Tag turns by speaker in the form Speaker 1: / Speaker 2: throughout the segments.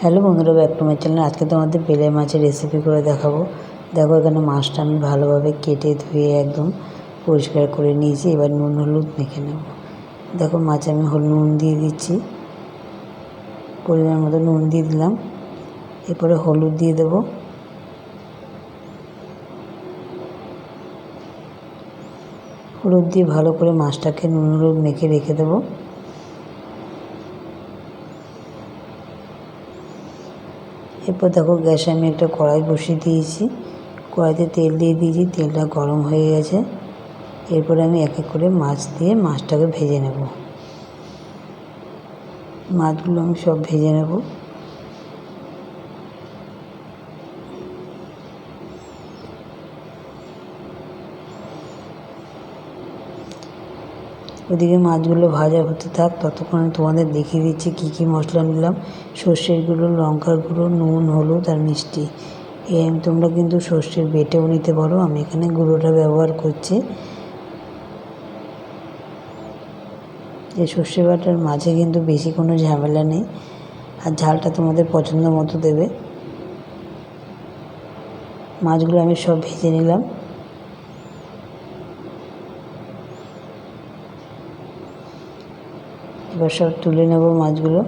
Speaker 1: Hello বন্ধুরা, back to my channel. আজকে তোমাদের বেলে মাছের রেসিপি করে দেখাবো। দেখো, এখানে মাছটা আমি ভালোভাবে কেটে ধুয়ে একদম পরিষ্কার করে নিয়েছি। এবার নুন হলুদ মেখে নেব। দেখো, মাছে আমি নুন দিয়ে দিচ্ছি, পরিমাণ মতো নুন দিয়ে দিলাম। এরপরে হলুদ দিয়ে দেবো, হলুদ দিয়ে ভালো করে মাছটাকে নুন হলুদ মেখে রেখে দেবো। এরপর দেখো, গ্যাসে আমি একটা কড়াই বসিয়ে দিয়েছি। কড়াইতে তেল দিয়ে দিয়েছি, তেলটা গরম হয়ে গেছে। এরপরে আমি এক এক করে মাছ দিয়ে মাছটাকে ভেজে নেব। মাছগুলো আমি সব ভেজে নেব। ওদিকে মাছগুলো ভাজা হতে থাক, ততক্ষণে তোমাদের দেখিয়ে দিচ্ছি কী কী মশলা নিলাম। সর্ষের গুঁড়ো, লঙ্কার গুঁড়ো, নুন, হলুদ আর মিষ্টি। তোমরা কিন্তু সর্ষের বেটেও নিতে পারো, আমি এখানে গুঁড়োটা ব্যবহার করছি। এই সর্ষে বাটার মাঝে কিন্তু বেশি কোনো ঝামেলা নেই, আর ঝালটা তোমাদের পছন্দ মতো দেবে। মাছগুলো আমি সব ভেজে নিলাম। এবার সব তুলে নেব মাছগুলো।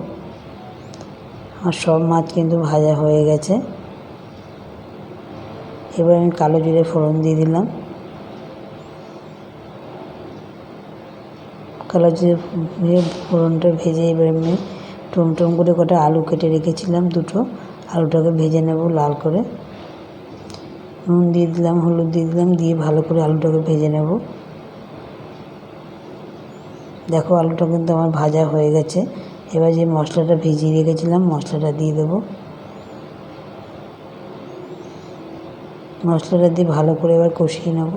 Speaker 1: আর সব মাছ কিন্তু ভাজা হয়ে গেছে। এবার আমি কালো জিরে ফোড়ন দিয়ে দিলাম। কালো জিরে ফোড়নটা ভেজে এবার আমি টুমটুম করে কটা আলু কেটে রেখেছিলাম, দুটো আলুটাকে ভেজে নেব লাল করে। নুন দিয়ে দিলাম, হলুদ দিয়ে দিলাম, দিয়ে ভালো করে আলুটাকে ভেজে নেব। দেখো, আলুটা কিন্তু আমার ভাজা হয়ে গেছে। এবার যে মশলাটা ভিজিয়ে রেখেছিলাম, মশলাটা দিয়ে দেবো। মশলাটা দিয়ে ভালো করে এবার কষিয়ে নেব।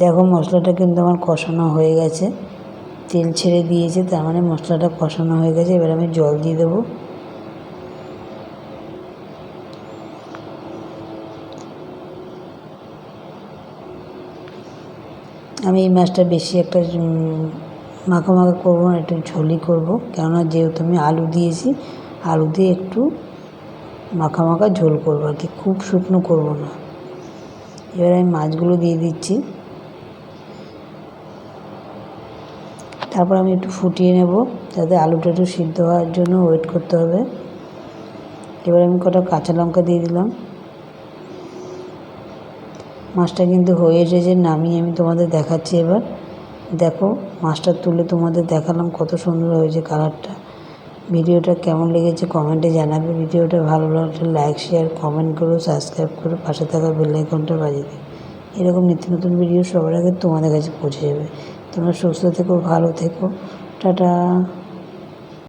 Speaker 1: দেখো, মশলাটা কিন্তু আমার কষানো হয়ে গেছে, তেল ছেড়ে দিয়েছে, তার মানে মশলাটা কষানো হয়ে গেছে। এবার আমি জল দিয়ে দেবো। আমি এই মাছটা বেশি একটা মাখা মাখা করবো না, একটু ঝোলই করবো, কেননা যেহেতু আমি আলু দিয়েছি, আলু দিয়ে একটু মাখা মাখা ঝোল করবো আর কি, খুব শুকনো করবো না। এবার আমি মাছগুলো দিয়ে দিচ্ছি। তারপর আমি একটু ফুটিয়ে নেব, যাতে আলুটা একটু সিদ্ধ হওয়ার জন্য ওয়েট করতে হবে। এবার আমি কটা কাঁচা লঙ্কা দিয়ে দিলাম। মাছটা কিন্তু হয়ে এসেছে, নামিয়ে আমি তোমাদের দেখাচ্ছি। এবার দেখো, মাছটা তুলে তোমাদের দেখালাম, কত সুন্দর হয়েছে কালারটা। ভিডিওটা কেমন লেগেছে কমেন্টে জানাবে। ভিডিওটা ভালো লাগলে লাইক, শেয়ার, কমেন্ট করো, সাবস্ক্রাইব করো, পাশে থাকা বেল আইকনটা বাজিয়ে দিও। এরকম নিত্য নতুন ভিডিও সবার আগে তোমাদের কাছে পৌঁছে যাবে। তোমরা সুস্থ থেকো, ভালো থেকো, টাটা।